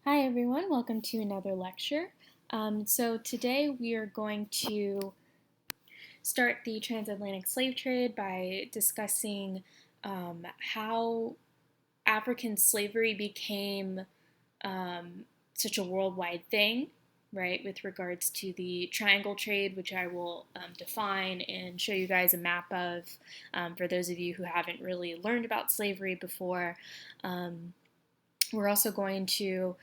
Hi everyone, welcome to another lecture. So today we are going to start the transatlantic slave trade by discussing how African slavery became such a worldwide thing, right, with regards to the triangle trade, which I will define and show you guys a map of for those of you who haven't really learned about slavery before. We're also going to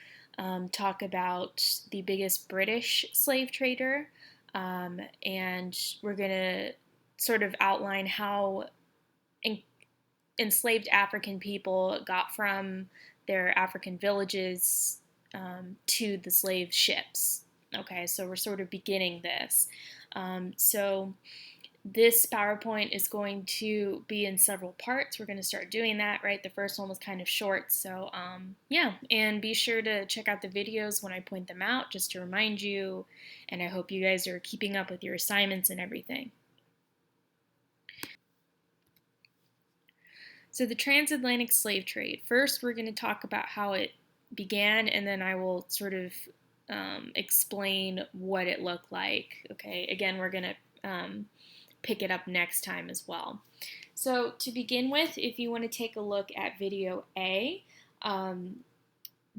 talk about the biggest British slave trader, and we're going to sort of outline how enslaved African people got from their African villages to the slave ships. Okay, so we're sort of beginning this. So this PowerPoint is going to be in several parts. We're going to start doing that, right? The first one was kind of short, so yeah. And be sure to check out the videos when I point them out, just to remind you, and I hope you guys are keeping up with your assignments and everything. So the transatlantic slave trade. First, we're going to talk about how it began, and then I will sort of explain what it looked like. Okay, again, we're going to pick it up next time as well. So to begin with, if you want to take a look at video A,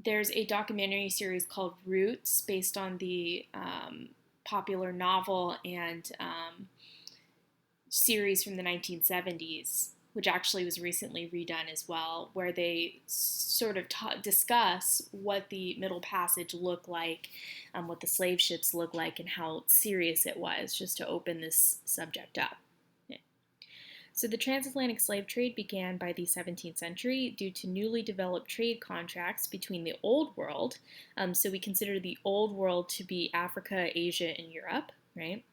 there's a documentary series called Roots based on the popular novel and series from the 1970s, which actually was recently redone as well, where they sort of discuss what the Middle Passage looked like, what the slave ships looked like, and how serious it was, just to open this subject up. Yeah. So the transatlantic slave trade began by the 17th century due to newly developed trade contracts between the Old World. So we consider the Old World to be Africa, Asia, and Europe, right?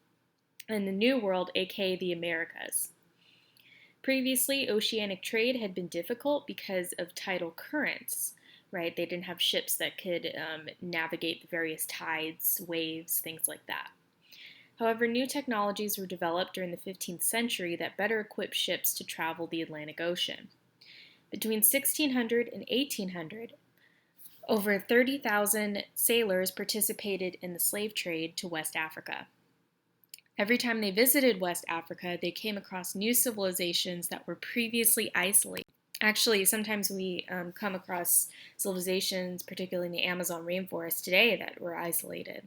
And the New World, aka the Americas. Previously, oceanic trade had been difficult because of tidal currents, right? They didn't have ships that could navigate the various tides, waves, things like that. However, new technologies were developed during the 15th century that better equipped ships to travel the Atlantic Ocean. Between 1600 and 1800, over 30,000 sailors participated in the slave trade to West Africa. Every time they visited West Africa, they came across new civilizations that were previously isolated. Actually, sometimes we come across civilizations, particularly in the Amazon rainforest today, that were isolated,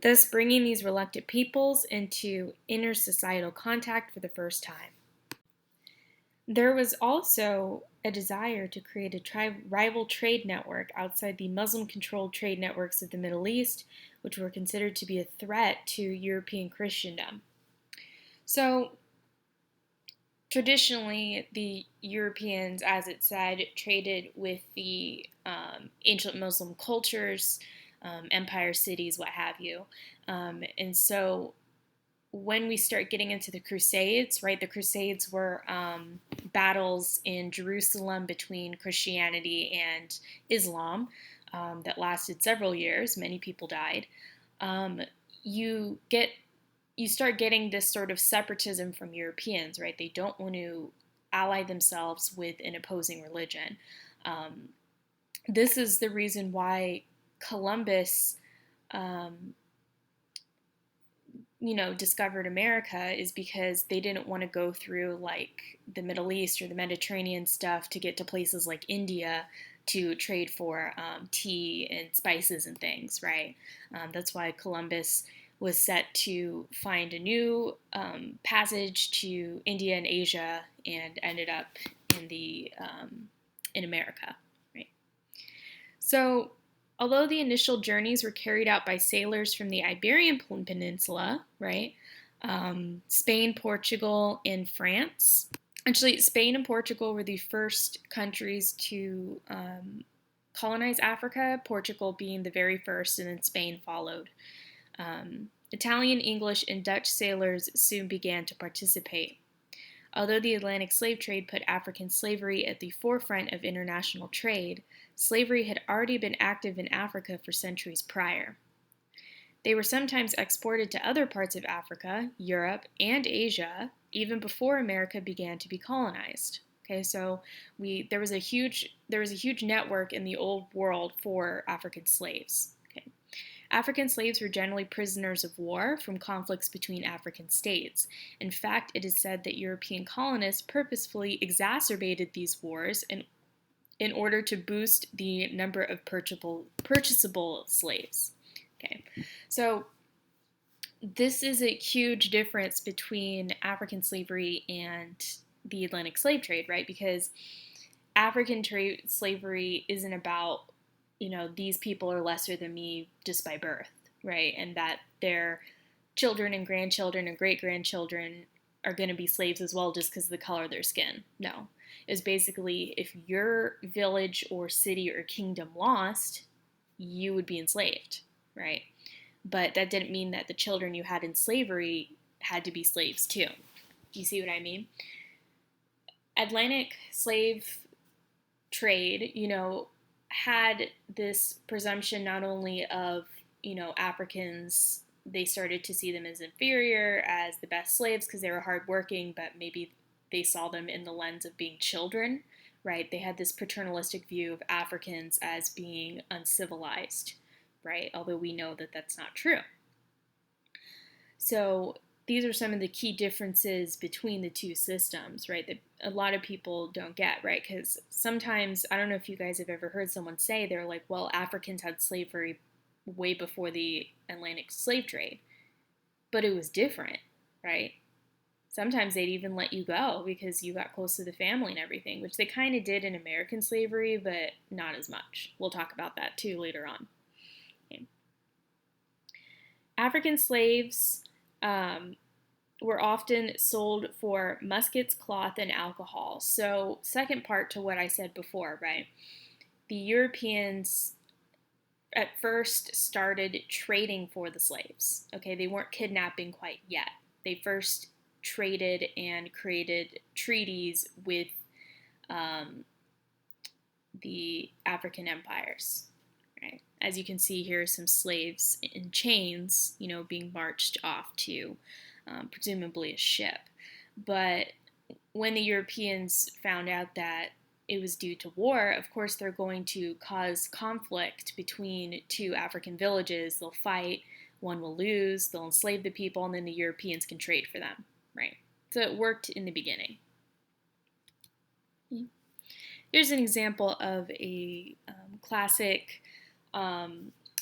thus bringing these reluctant peoples into intersocietal contact for the first time. There was also a desire to create a rival trade network outside the Muslim-controlled trade networks of the Middle East, which were considered to be a threat to European Christendom. So, traditionally, the Europeans, as it said, traded with the ancient Muslim cultures, empire cities, what have you. And so when we start getting into the Crusades, right, the Crusades were battles in Jerusalem between Christianity and Islam that lasted several years. Many people died. You start getting this sort of separatism from Europeans, right? They don't want to ally themselves with an opposing religion. This is the reason why Columbus discovered America, is because they didn't want to go through like the Middle East or the Mediterranean stuff to get to places like India to trade for tea and spices and things, right? That's why Columbus was set to find a new passage to India and Asia and ended up in America, right? So although the initial journeys were carried out by sailors from the Iberian Peninsula, right, Spain, Portugal, and France. Actually, Spain and Portugal were the first countries to colonize Africa, Portugal being the very first, and then Spain followed. Italian, English, and Dutch sailors soon began to participate. Although the Atlantic slave trade put African slavery at the forefront of international trade, slavery had already been active in Africa for centuries prior. They were sometimes exported to other parts of Africa, Europe, and Asia, even before America began to be colonized. Okay, so there was a huge network in the old world for African slaves. Okay. African slaves were generally prisoners of war from conflicts between African states. In fact, it is said that European colonists purposefully exacerbated these wars in order to boost the number of purchasable slaves. Okay, so this is a huge difference between African slavery and the Atlantic slave trade, right? Because African slavery isn't about, these people are lesser than me just by birth, right? And that their children and grandchildren and great grandchildren are going to be slaves as well just because of the color of their skin. No. It was basically if your village or city or kingdom lost, you would be enslaved, right? But that didn't mean that the children you had in slavery had to be slaves too. Do you see what I mean? Atlantic slave trade, had this presumption not only of, Africans, they started to see them as inferior, as the best slaves because they were hardworking, but maybe they saw them in the lens of being children, right? They had this paternalistic view of Africans as being uncivilized, right? Although we know that that's not true. So these are some of the key differences between the two systems, right? That a lot of people don't get, right? Because sometimes, I don't know if you guys have ever heard someone say, they're like, well, Africans had slavery way before the Atlantic slave trade, but it was different, right? Sometimes they'd even let you go because you got close to the family and everything, which they kind of did in American slavery, but not as much. We'll talk about that too later on. Okay. African slaves were often sold for muskets, cloth, and alcohol. So, second part to what I said before, right? The Europeans at first started trading for the slaves. Okay, they weren't kidnapping quite yet. They first traded and created treaties with the African empires. Right? As you can see here, some slaves in chains, being marched off to presumably a ship. But when the Europeans found out that it was due to war, of course they're going to cause conflict between two African villages. They'll fight, one will lose, they'll enslave the people, and then the Europeans can trade for them, right? So it worked in the beginning. Here's an example of a classic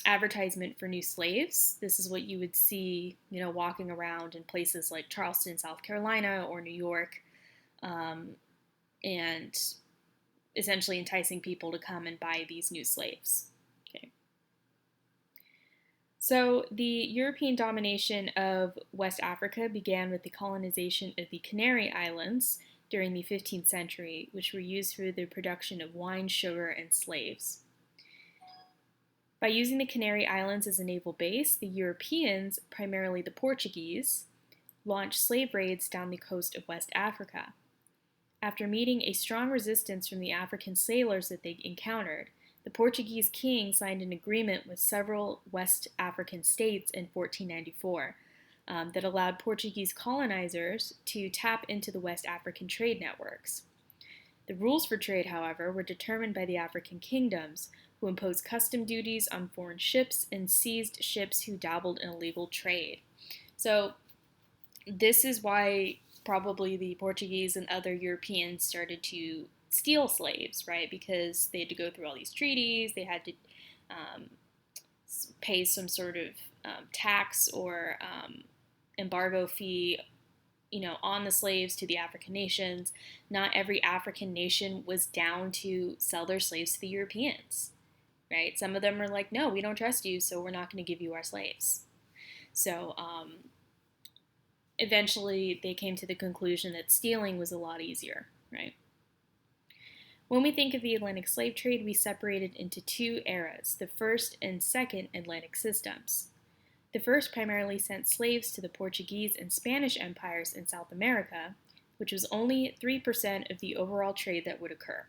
advertisement for new slaves. This is what you would see, walking around in places like Charleston, South Carolina, or New York, and essentially enticing people to come and buy these new slaves. Okay. So the European domination of West Africa began with the colonization of the Canary Islands during the 15th century, which were used for the production of wine, sugar, and slaves. By using the Canary Islands as a naval base, the Europeans, primarily the Portuguese, launched slave raids down the coast of West Africa. After meeting a strong resistance from the African sailors that they encountered, the Portuguese king signed an agreement with several West African states in 1494 that allowed Portuguese colonizers to tap into the West African trade networks. The rules for trade, however, were determined by the African kingdoms, who imposed custom duties on foreign ships and seized ships who dabbled in illegal trade. So this is why probably the Portuguese and other Europeans started to steal slaves, right? Because they had to go through all these treaties, they had to pay some sort of tax or embargo fee, on the slaves to the African nations. Not every African nation was down to sell their slaves to the Europeans, right? Some of them were like, no, we don't trust you, so we're not going to give you our slaves. So eventually they came to the conclusion that stealing was a lot easier, right? When we think of the Atlantic slave trade, we separate it into two eras, the first and second Atlantic systems. The first primarily sent slaves to the Portuguese and Spanish empires in South America, which was only 3% of the overall trade that would occur.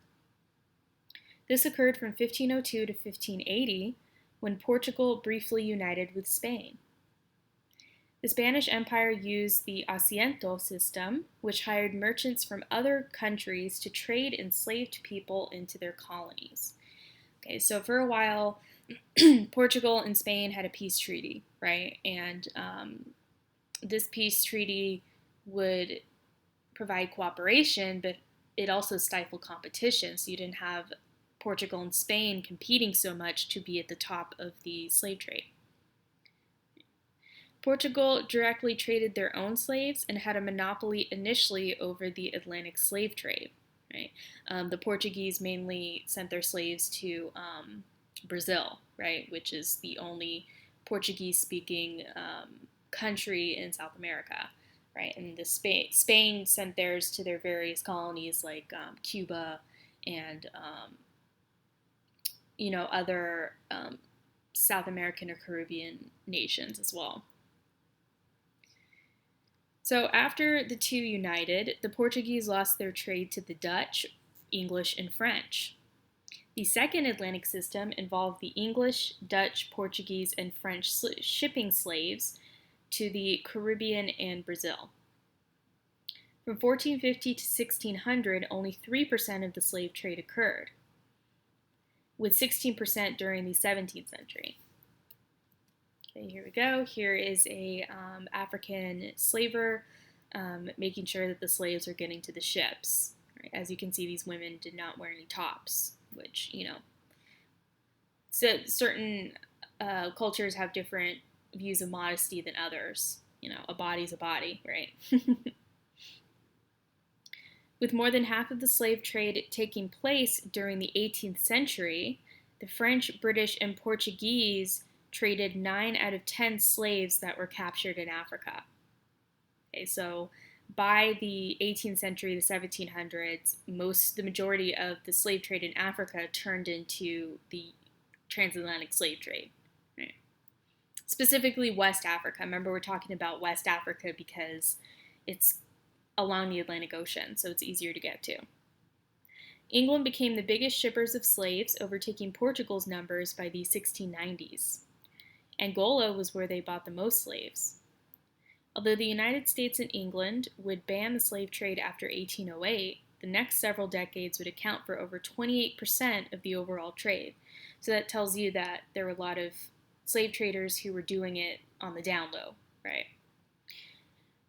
This occurred from 1502 to 1580, when Portugal briefly united with Spain. The Spanish Empire used the asiento system, which hired merchants from other countries to trade enslaved people into their colonies. Okay, so for a while, Portugal and Spain had a peace treaty, right? And this peace treaty would provide cooperation, but it also stifled competition. So you didn't have Portugal and Spain competing so much to be at the top of the slave trade. Portugal directly traded their own slaves and had a monopoly initially over the Atlantic slave trade. Right? The Portuguese mainly sent their slaves to Brazil, right, which is the only Portuguese-speaking country in South America, right? And Spain sent theirs to their various colonies like Cuba and other South American or Caribbean nations as well. So after the two united, the Portuguese lost their trade to the Dutch, English, and French. The second Atlantic system involved the English, Dutch, Portuguese, and French shipping slaves to the Caribbean and Brazil. From 1450 to 1600, only 3% of the slave trade occurred, with 16% during the 17th century. Okay, here we go. Here is a African slaver making sure that the slaves are getting to the ships. Right? As you can see, these women did not wear any tops, which, so certain cultures have different views of modesty than others. A body's a body, right? With more than half of the slave trade taking place during the 18th century, the French, British, and Portuguese traded 9 out of 10 slaves that were captured in Africa. Okay, so by the 18th century, the 1700s, the majority of the slave trade in Africa turned into the transatlantic slave trade. Right? Specifically West Africa. Remember, we're talking about West Africa because it's along the Atlantic Ocean, so it's easier to get to. England became the biggest shippers of slaves, overtaking Portugal's numbers by the 1690s. Angola was where they bought the most slaves. Although the United States and England would ban the slave trade after 1808, the next several decades would account for over 28% of the overall trade. So that tells you that there were a lot of slave traders who were doing it on the down low, right?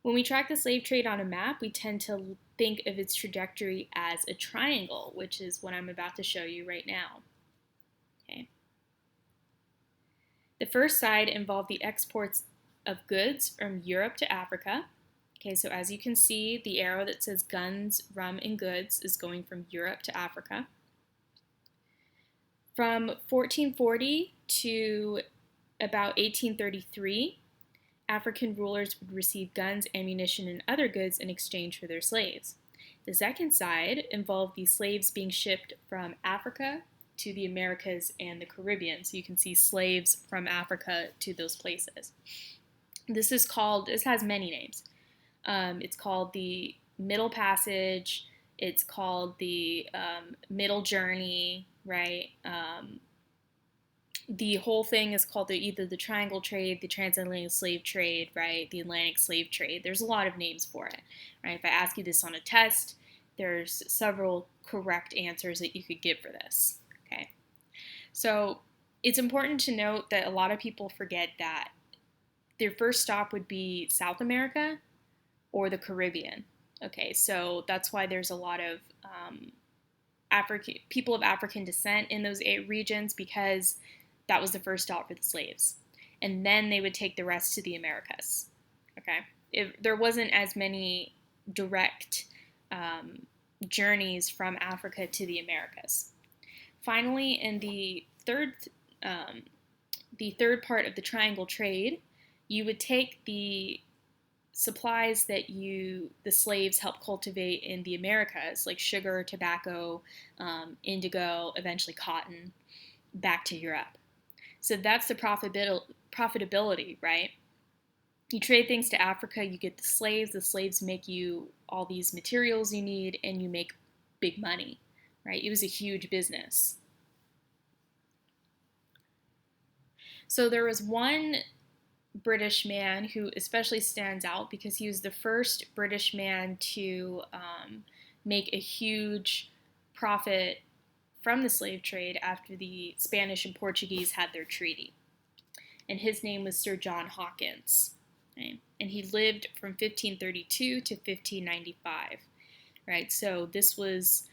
When we track the slave trade on a map, we tend to think of its trajectory as a triangle, which is what I'm about to show you right now. Okay. The first side involved the exports of goods from Europe to Africa. Okay, so as you can see, the arrow that says guns, rum, and goods is going from Europe to Africa. From 1440 to about 1833, African rulers would receive guns, ammunition, and other goods in exchange for their slaves. The second side involved the slaves being shipped from Africa to the Americas and the Caribbean. So you can see slaves from Africa to those places. This has many names. It's called the Middle Passage. It's called the Middle Journey, right? The whole thing is called either the Triangle Trade, the Transatlantic Slave Trade, right? The Atlantic Slave Trade. There's a lot of names for it, right? If I ask you this on a test, there's several correct answers that you could give for this, okay? So it's important to note that a lot of people forget that their first stop would be South America or the Caribbean, okay? So that's why there's a lot of people of African descent in those 8 regions, because that was the first stop for the slaves. And then they would take the rest to the Americas, okay? There wasn't as many direct journeys from Africa to the Americas. Finally, in the third part of the Triangle Trade, you would take the supplies that the slaves helped cultivate in the Americas, like sugar, tobacco, indigo, eventually cotton, back to Europe. So that's the profitability, right? You trade things to Africa, you get the slaves make you all these materials you need, and you make big money, right? It was a huge business. So there was one British man who especially stands out because he was the first British man to make a huge profit from the slave trade after the Spanish and Portuguese had their treaty. And his name was Sir John Hawkins. Right? And he lived from 1532 to 1595. Right? So this was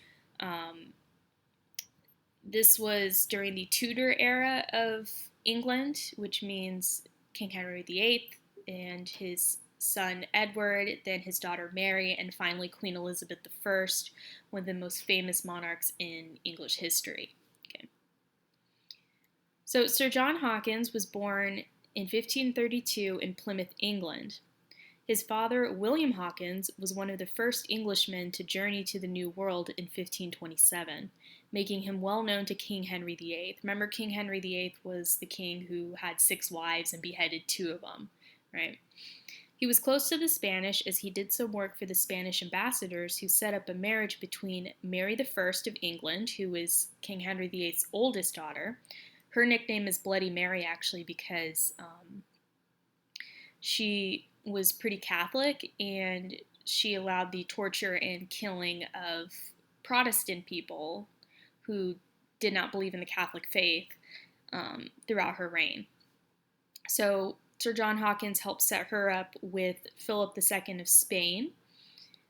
during the Tudor era of England, which means King Henry VIII and his son Edward, then his daughter Mary, and finally Queen Elizabeth I, one of the most famous monarchs in English history. Okay. So Sir John Hawkins was born in 1532 in Plymouth, England. His father, William Hawkins, was one of the first Englishmen to journey to the New World in 1527, making him well known to King Henry VIII. Remember, King Henry VIII was the king who had 6 wives and beheaded 2 of them, right? He was close to the Spanish as he did some work for the Spanish ambassadors who set up a marriage between Mary I of England, who was King Henry VIII's oldest daughter. Her nickname is Bloody Mary, actually, because she was pretty Catholic, and she allowed the torture and killing of Protestant people who did not believe in the Catholic faith throughout her reign. So Sir John Hawkins helped set her up with Philip II of Spain,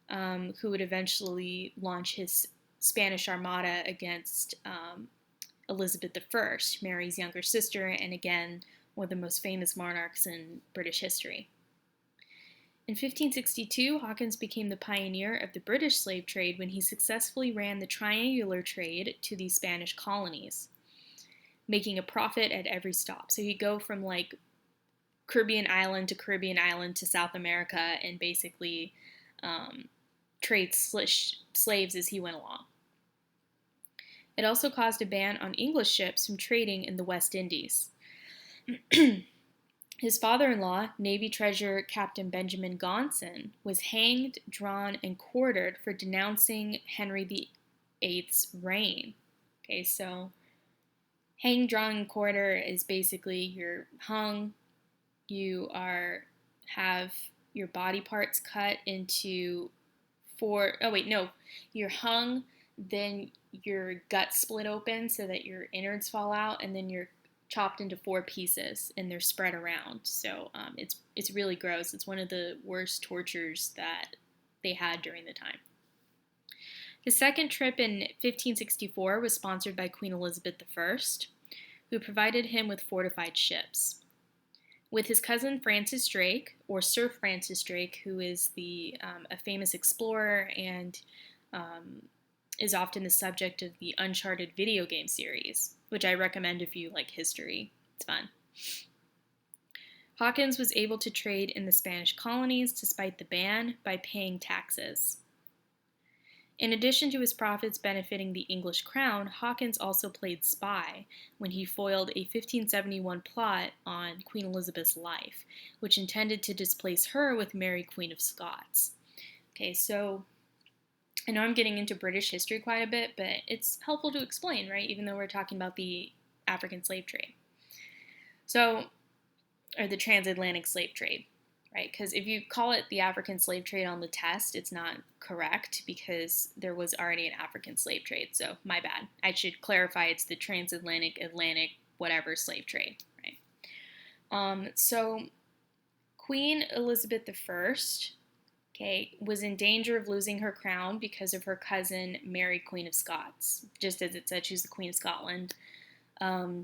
who would eventually launch his Spanish Armada against Elizabeth I, Mary's younger sister, and again, one of the most famous monarchs in British history. In 1562, Hawkins became the pioneer of the British slave trade when he successfully ran the triangular trade to the Spanish colonies, making a profit at every stop. So he'd go from like Caribbean island to South America and basically trade slaves as he went along. It also caused a ban on English ships from trading in the West Indies. His father-in-law, Navy Treasurer Captain Benjamin Gonson, was hanged, drawn, and quartered for denouncing Henry VIII's reign. Okay, so hang, drawn, and quarter is basically you're hung, you have your body parts cut into you're hung, then your gut split open so that your innards fall out, and then you're chopped into 4 pieces and they're spread around. So it's really gross. It's one of the worst tortures that they had during the time. His second trip in 1564 was sponsored by Queen Elizabeth I, who provided him with fortified ships. With his cousin Francis Drake, or Sir Francis Drake, who is a famous explorer and is often the subject of the Uncharted video game series, which I recommend if you like history. It's fun. Hawkins was able to trade in the Spanish colonies despite the ban by paying taxes. In addition to his profits benefiting the English crown, Hawkins also played spy when he foiled a 1571 plot on Queen Elizabeth's life, which intended to displace her with Mary, Queen of Scots. Okay, so I know I'm getting into British history quite a bit, but it's helpful to explain, right? Even though we're talking about the African slave trade. Or the transatlantic slave trade, right? Because if you call it the African slave trade on the test, it's not correct because there was already an African slave trade. So my bad. I should clarify it's the transatlantic, Atlantic, whatever slave trade, right? So Queen Elizabeth I, was in danger of losing her crown because of her cousin Mary, Queen of Scots. Just as it said, she was the Queen of Scotland.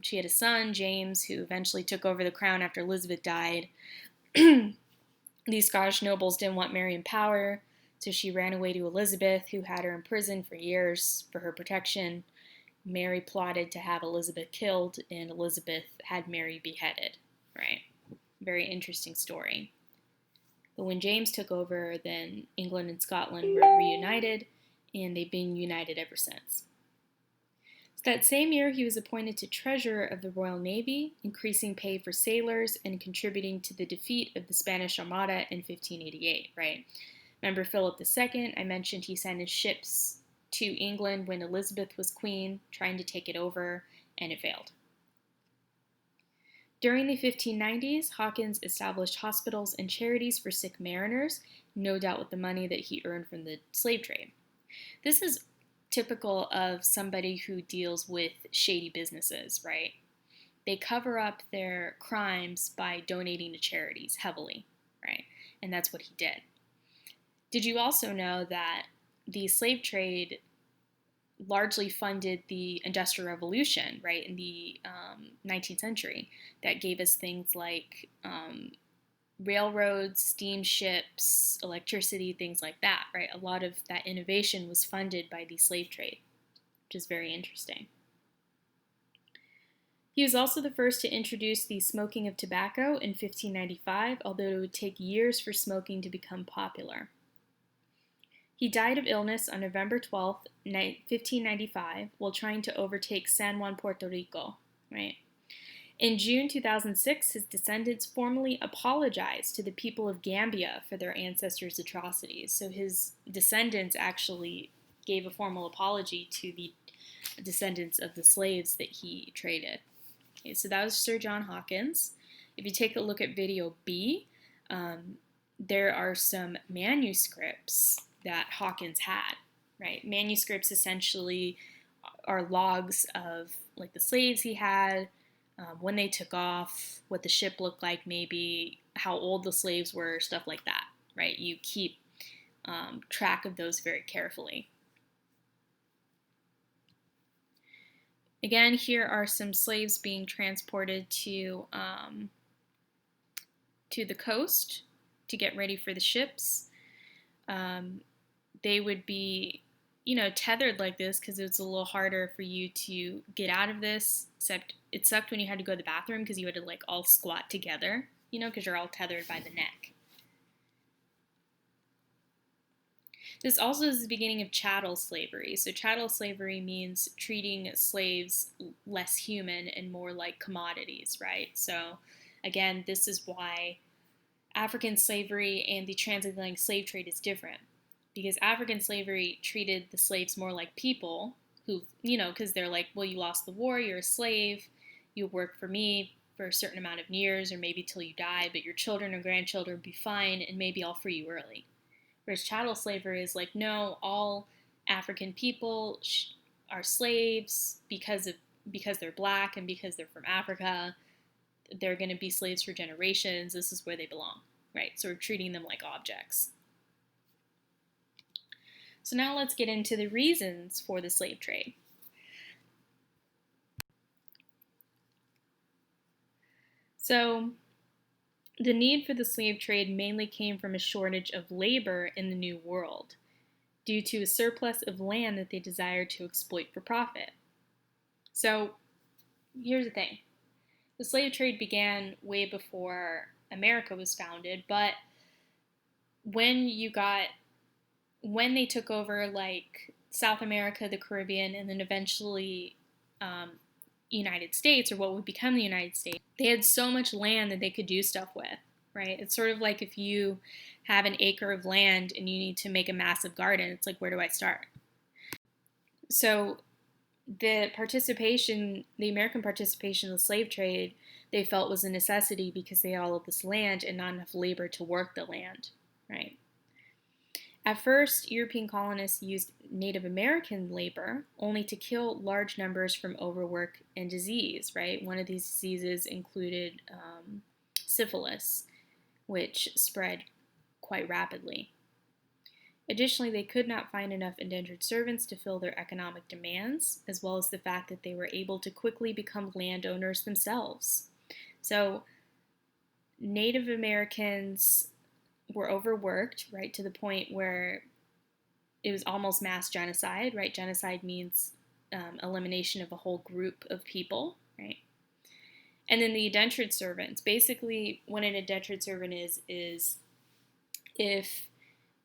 She had a son, James, who eventually took over the crown after Elizabeth died. These Scottish nobles didn't want Mary in power, so she ran away to Elizabeth, who had her in prison for years for her protection. Mary plotted to have Elizabeth killed, and Elizabeth had Mary beheaded, right? Very interesting story. But when James took over, then England and Scotland were reunited, and they've been united ever since. That same year, he was appointed to Treasurer of the Royal Navy, increasing pay for sailors and contributing to the defeat of the Spanish Armada in 1588, right? Remember Philip II? I mentioned he sent his ships to England when Elizabeth was queen, trying to take it over, and it failed. During the 1590s, Hawkins established hospitals and charities for sick mariners, no doubt with the money that he earned from the slave trade. This is typical of somebody who deals with shady businesses, right? They cover up their crimes by donating to charities heavily, right? And that's what he did. Did you also know that the slave trade largely funded the Industrial Revolution, right, in the 19th century? That gave us things like railroads, steamships, electricity, things like that, right? A lot of that innovation was funded by the slave trade, which is very interesting. He was also the first to introduce the smoking of tobacco in 1595, although it would take years for smoking to become popular. He died of illness on November 12th, 1595, while trying to overtake San Juan, Puerto Rico, right? In June 2006, his descendants formally apologized to the people of Gambia for their ancestors' atrocities. So his descendants actually gave a formal apology to the descendants of the slaves that he traded. Okay, so that was Sir John Hawkins. If you take a look at video B, there are some manuscripts that Hawkins had, right? Manuscripts essentially are logs of like the slaves he had, when they took off, what the ship looked like, maybe how old the slaves were, stuff like that, right? You keep track of those very carefully. Again, here are some slaves being transported to the coast to get ready for the ships. They would be, tethered like this because it's a little harder for you to get out of this, except it sucked when you had to go to the bathroom because you had to like all squat together, because you're all tethered by the neck. This also is the beginning of chattel slavery. So chattel slavery means treating slaves less human and more like commodities, right? So again, this is why African slavery and the transatlantic slave trade is different. Because African slavery treated the slaves more like people who, because they're like, well, you lost the war, you're a slave, you work for me for a certain amount of years or maybe till you die, but your children or grandchildren will be fine and maybe I'll free you early. Whereas chattel slavery is like, no, all African people are slaves because they're black and because they're from Africa. They're going to be slaves for generations. This is where they belong, right? So we're treating them like objects. So now let's get into the reasons for the slave trade. So the need for the slave trade mainly came from a shortage of labor in the New World due to a surplus of land that they desired to exploit for profit. So here's the thing. The slave trade began way before America was founded, but when they took over like South America, the Caribbean, and then eventually United States, or what would become the United States, they had so much land that they could do stuff with, right? It's sort of like if you have an acre of land and you need to make a massive garden, it's like, where do I start? So the American participation in the slave trade, they felt was a necessity because they had all of this land and not enough labor to work the land, right? At first, European colonists used Native American labor only to kill large numbers from overwork and disease, right? One of these diseases included syphilis, which spread quite rapidly. Additionally, they could not find enough indentured servants to fill their economic demands, as well as the fact that they were able to quickly become landowners themselves. So, Native Americans were overworked, right, to the point where it was almost mass genocide, right? Genocide means elimination of a whole group of people, right? And then the indentured servants. Basically, what an indentured servant is if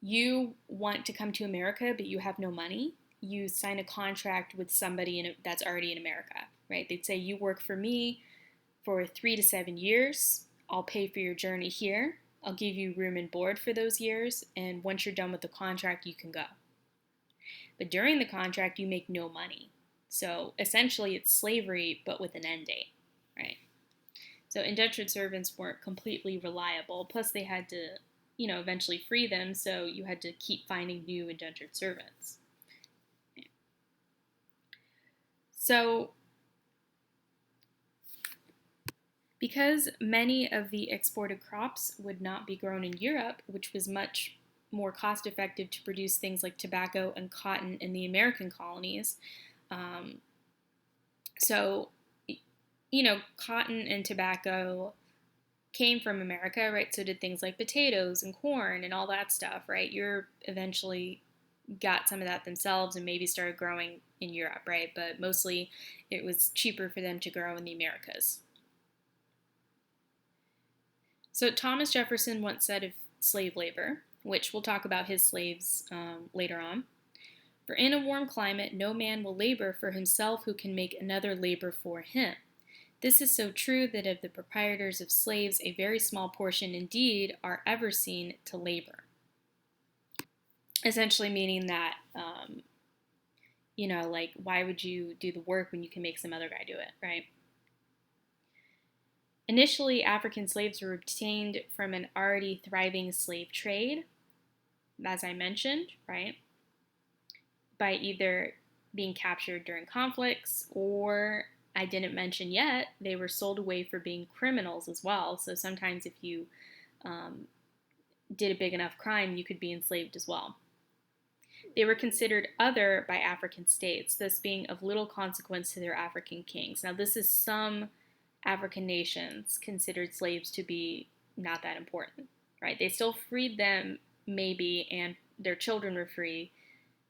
you want to come to America but you have no money, you sign a contract with somebody that's already in America, right? They'd say, you work for me for 3 to 7 years. I'll pay for your journey here. I'll give you room and board for those years, and once you're done with the contract, you can go. But during the contract, you make no money. So essentially, it's slavery, but with an end date, right? So indentured servants weren't completely reliable. Plus, they had to, eventually free them, so you had to keep finding new indentured servants. So, because many of the exported crops would not be grown in Europe, which was much more cost effective to produce things like tobacco and cotton in the American colonies, so, cotton and tobacco came from America, right? So did things like potatoes and corn and all that stuff, right? Europe eventually got some of that themselves and maybe started growing in Europe, right? But mostly it was cheaper for them to grow in the Americas. So Thomas Jefferson once said of slave labor, which we'll talk about his slaves later on, "For in a warm climate no man will labor for himself who can make another labor for him. This is so true that of the proprietors of slaves a very small portion indeed are ever seen to labor." Essentially meaning that, like, why would you do the work when you can make some other guy do it, right? Initially, African slaves were obtained from an already thriving slave trade, as I mentioned, right? By either being captured during conflicts, or, I didn't mention yet, they were sold away for being criminals as well. So sometimes if you did a big enough crime, you could be enslaved as well. They were considered other by African states, thus being of little consequence to their African kings. Now, this is some African nations considered slaves to be not that important, right? They still freed them, maybe, and their children were free,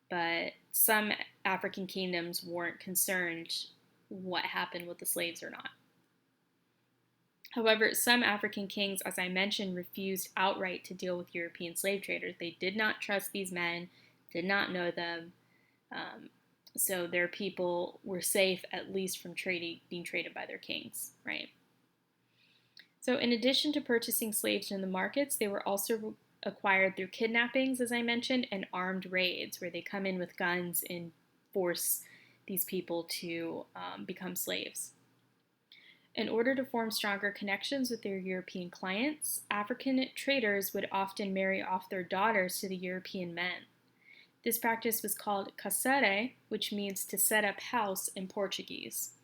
but some African kingdoms weren't concerned what happened with the slaves or not. However, some African kings, as I mentioned, refused outright to deal with European slave traders. They did not trust these men, did not know them, so their people were safe, at least from being traded by their kings, right? So in addition to purchasing slaves in the markets, they were also acquired through kidnappings, as I mentioned, and armed raids, where they come in with guns and force these people to become slaves. In order to form stronger connections with their European clients, African traders would often marry off their daughters to the European men. This practice was called casare, which means to set up house in Portuguese.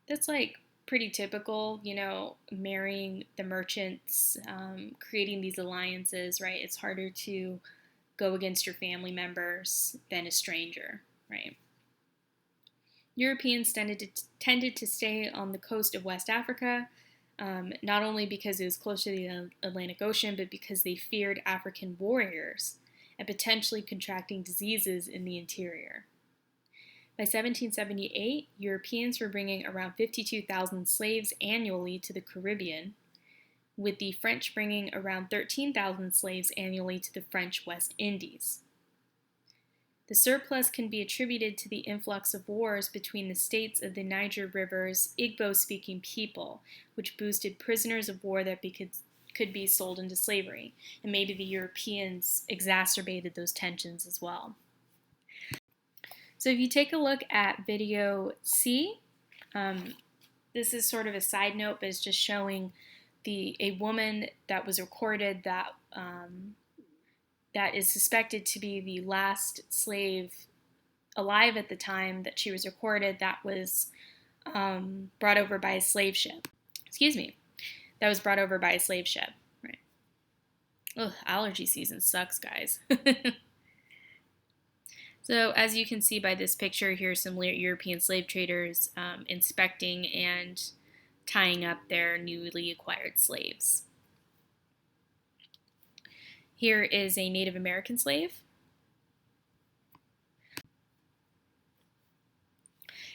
That's like pretty typical, marrying the merchants, creating these alliances, right? It's harder to go against your family members than a stranger, right? Europeans tended to stay on the coast of West Africa, not only because it was close to the Atlantic Ocean, but because they feared African warriors and potentially contracting diseases in the interior. By 1778, Europeans were bringing around 52,000 slaves annually to the Caribbean, with the French bringing around 13,000 slaves annually to the French West Indies. The surplus can be attributed to the influx of wars between the states of the Niger River's Igbo-speaking people, which boosted prisoners of war that could be sold into slavery, and maybe the Europeans exacerbated those tensions as well. So if you take a look at video C, this is sort of a side note, but it's just showing a woman that was recorded that is suspected to be the last slave alive at the time that she was recorded that was brought over by a slave ship. That was brought over by a slave ship. Right. Ugh, allergy season sucks, guys. So as you can see by this picture, here's some European slave traders inspecting and tying up their newly acquired slaves. Here is a Native American slave.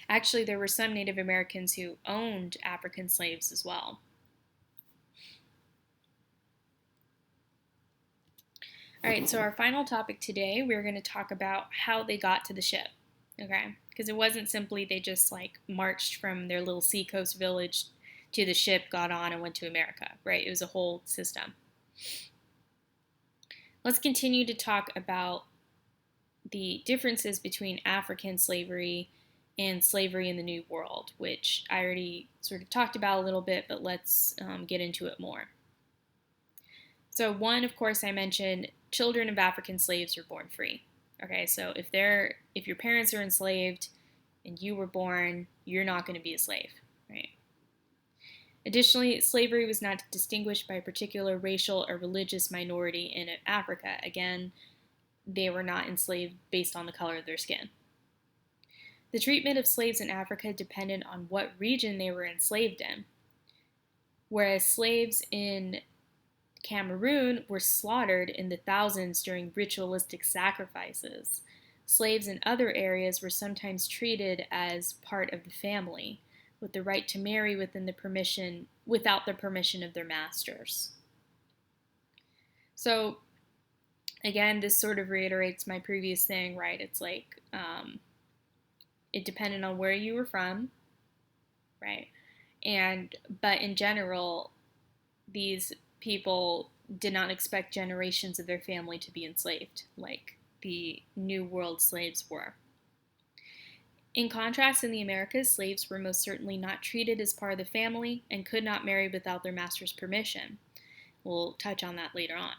Actually, there were some Native Americans who owned African slaves as well. All right, so our final topic today, we're going to talk about how they got to the ship, okay? Because it wasn't simply they just like marched from their little seacoast village to the ship, got on, and went to America, right? It was a whole system. Let's continue to talk about the differences between African slavery and slavery in the New World, which I already sort of talked about a little bit, but let's get into it more. So one, of course, I mentioned children of African slaves were born free. Okay, so if your parents are enslaved and you were born, you're not going to be a slave, right? Additionally, slavery was not distinguished by a particular racial or religious minority in Africa. Again, they were not enslaved based on the color of their skin. The treatment of slaves in Africa depended on what region they were enslaved in. Whereas slaves in Cameroon were slaughtered in the thousands during ritualistic sacrifices, slaves in other areas were sometimes treated as part of the family, with the right to marry without the permission of their masters. So, again, this sort of reiterates my previous thing, right? It's like it depended on where you were from, right? But in general, these people did not expect generations of their family to be enslaved like the New World slaves were. In contrast, in the Americas, slaves were most certainly not treated as part of the family and could not marry without their master's permission. We'll touch on that later on.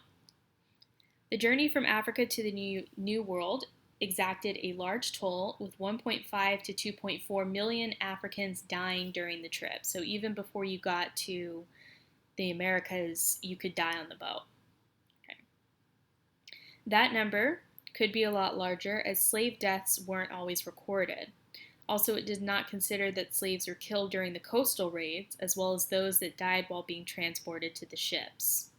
The journey from Africa to the New World exacted a large toll, with 1.5 to 2.4 million Africans dying during the trip. So even before you got to the Americas, you could die on the boat. Okay. That number could be a lot larger, as slave deaths weren't always recorded. Also, it did not consider that slaves were killed during the coastal raids, as well as those that died while being transported to the ships.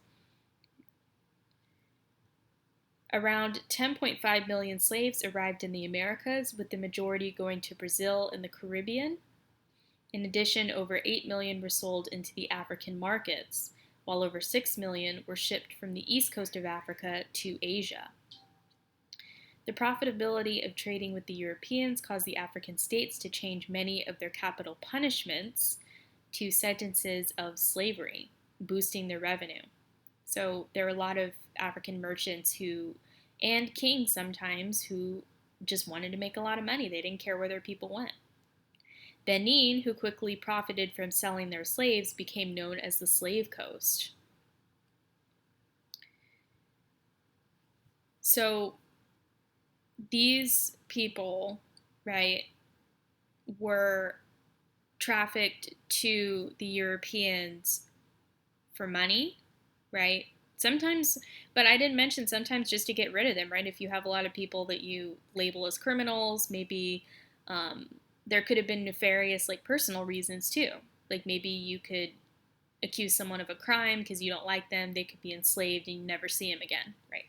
Around 10.5 million slaves arrived in the Americas, with the majority going to Brazil and the Caribbean. In addition, over 8 million were sold into the African markets, while over 6 million were shipped from the east coast of Africa to Asia. The profitability of trading with the Europeans caused the African states to change many of their capital punishments to sentences of slavery, boosting their revenue. So there were a lot of African merchants and kings sometimes, who just wanted to make a lot of money. They didn't care where their people went. Benin, who quickly profited from selling their slaves, became known as the Slave Coast. So these people, right, were trafficked to the Europeans for money, right? Sometimes, but I didn't mention sometimes just to get rid of them, right? If you have a lot of people that you label as criminals, maybe there could have been nefarious, like, personal reasons too. Like, maybe you could accuse someone of a crime because you don't like them, they could be enslaved and you never see them again, right?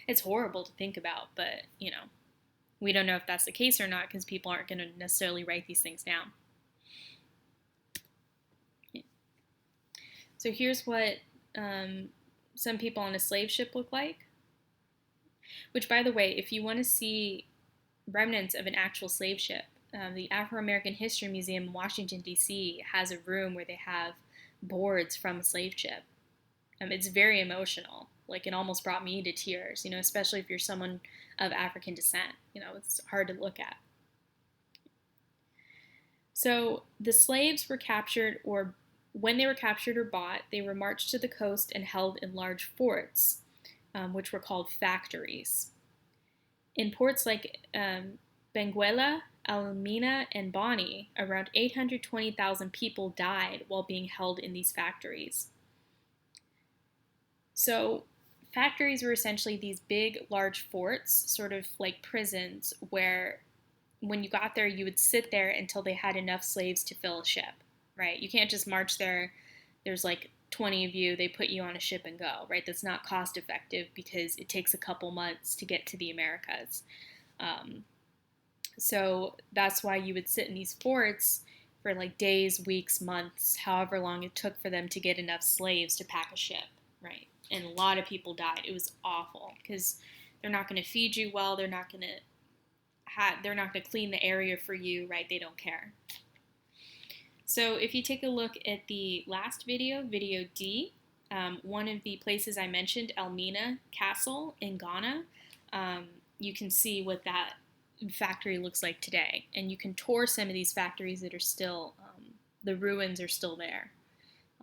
It's horrible to think about, but, we don't know if that's the case or not because people aren't going to necessarily write these things down. So here's what some people on a slave ship look like. Which, by the way, if you want to see remnants of an actual slave ship, the Afro-American History Museum in Washington, D.C. has a room where they have boards from a slave ship. It's very emotional. Like, it almost brought me to tears, especially if you're someone of African descent. It's hard to look at. So the slaves were captured, or when they were captured or bought, they were marched to the coast and held in large forts, which were called factories. In ports like Benguela, Elmina, and Bonny, around 820,000 people died while being held in these factories. So factories were essentially these big, large forts, sort of like prisons, where when you got there, you would sit there until they had enough slaves to fill a ship, right? You can't just march there. There's like 20 of you, they put you on a ship and go, right? That's not cost effective because it takes a couple months to get to the Americas. So that's why you would sit in these forts for like days, weeks, months, however long it took for them to get enough slaves to pack a ship, right? And a lot of people died. It was awful because they're not going to feed you well. They're not going to clean the area for you, right? They don't care. So if you take a look at the last video, video D, one of the places I mentioned, Elmina Castle in Ghana, you can see what that factory looks like today. And you can tour some of these factories that are still, the ruins are still there.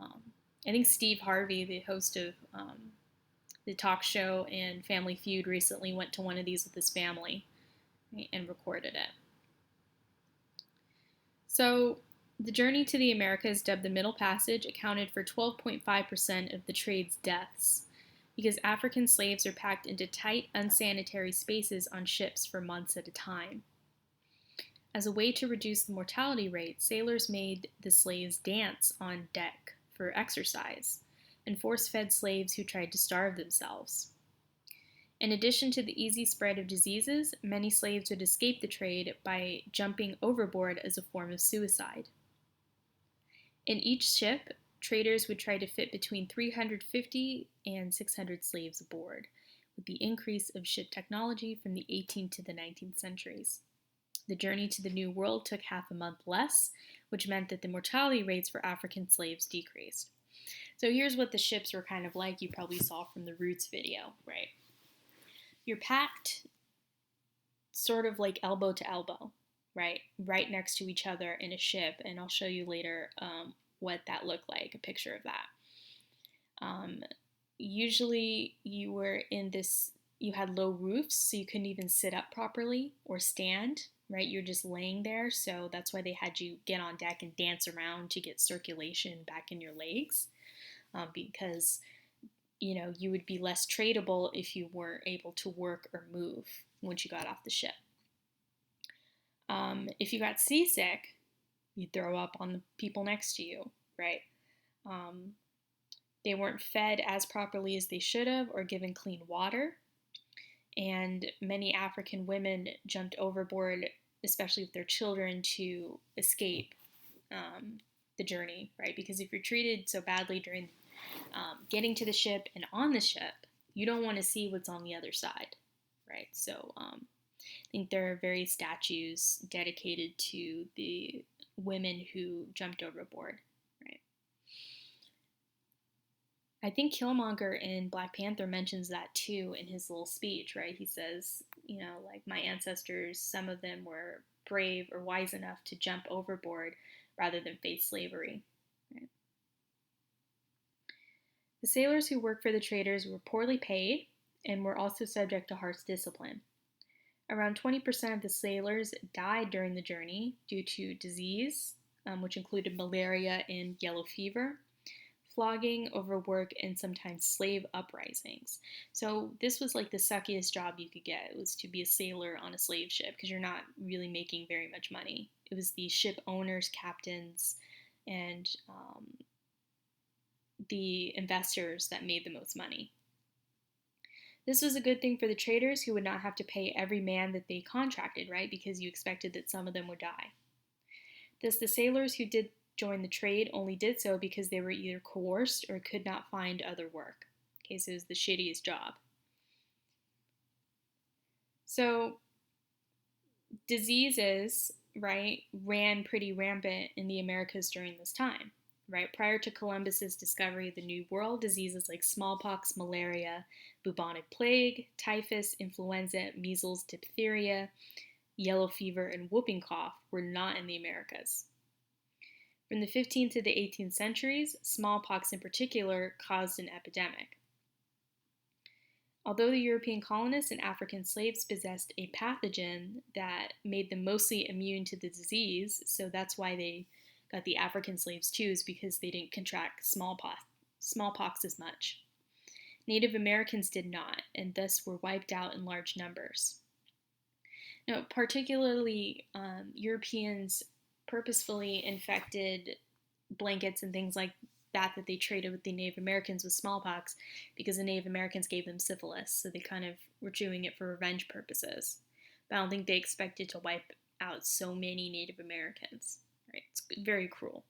Um, I think Steve Harvey, the host of the talk show and Family Feud, recently went to one of these with his family, right, and recorded it. So the journey to the Americas, dubbed the Middle Passage, accounted for 12.5% of the trade's deaths, because African slaves are packed into tight, unsanitary spaces on ships for months at a time. As a way to reduce the mortality rate, sailors made the slaves dance on deck for exercise and force-fed slaves who tried to starve themselves. In addition to the easy spread of diseases, many slaves would escape the trade by jumping overboard as a form of suicide. In each ship, traders would try to fit between 350 and 600 slaves aboard, with the increase of ship technology from the 18th to the 19th centuries. The journey to the New World took half a month less, which meant that the mortality rates for African slaves decreased. So here's what the ships were kind of like. You probably saw from the Roots video, right? You're packed sort of like elbow to elbow, right? Right next to each other in a ship, and I'll show you later what that looked like, a picture of that. Usually you were in this, you had low roofs, so you couldn't even sit up properly or stand, right? You're just laying there, so that's why they had you get on deck and dance around to get circulation back in your legs, because you would be less tradable if you weren't able to work or move once you got off the ship. If you got seasick, you'd throw up on the people next to you, right? They weren't fed as properly as they should have or given clean water. And many African women jumped overboard, especially with their children, to escape the journey, right? Because if you're treated so badly during getting to the ship and on the ship, you don't want to see what's on the other side, right? So I think there are various statues dedicated to the women who jumped overboard, right? I think Killmonger in Black Panther mentions that too in his little speech, right? He says, like, my ancestors, some of them were brave or wise enough to jump overboard rather than face slavery, right? The sailors who worked for the traders were poorly paid and were also subject to harsh discipline. Around 20% of the sailors died during the journey due to disease, which included malaria and yellow fever, flogging, overwork, and sometimes slave uprisings. So this was like the suckiest job you could get, was to be a sailor on a slave ship, because you're not really making very much money. It was the ship owners, captains, and the investors that made the most money. This was a good thing for the traders, who would not have to pay every man that they contracted, right? Because you expected that some of them would die. Thus, the sailors who did join the trade only did so because they were either coerced or could not find other work. Okay, so it was the shittiest job. So diseases, right, ran pretty rampant in the Americas during this time, right? Prior to Columbus's discovery of the New World, diseases like smallpox, malaria, bubonic plague, typhus, influenza, measles, diphtheria, yellow fever, and whooping cough were not in the Americas. From the 15th to the 18th centuries, smallpox in particular caused an epidemic. Although the European colonists and African slaves possessed a pathogen that made them mostly immune to the disease, so that's why they got the African slaves too, is because they didn't contract smallpox as much. Native Americans did not, and thus were wiped out in large numbers. Now, particularly Europeans purposefully infected blankets and things like that they traded with the Native Americans with smallpox, because the Native Americans gave them syphilis, so they kind of were doing it for revenge purposes. But I don't think they expected to wipe out so many Native Americans, right? It's very cruel.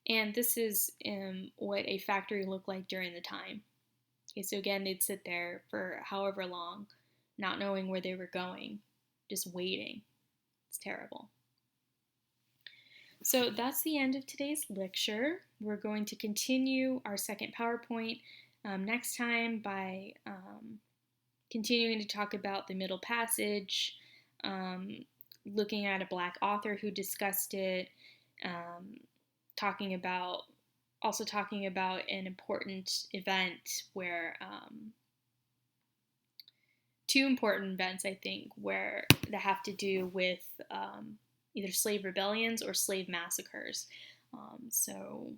And this is what a factory looked like during the time. Okay, so again, they'd sit there for however long, not knowing where they were going, just waiting. It's terrible. So that's the end of today's lecture. We're going to continue our second PowerPoint next time by continuing to talk about the Middle Passage, looking at a Black author who discussed it, um, talking about an important event where two important events, I think, where that have to do with either slave rebellions or slave massacres. So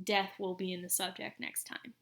death will be in the subject next time.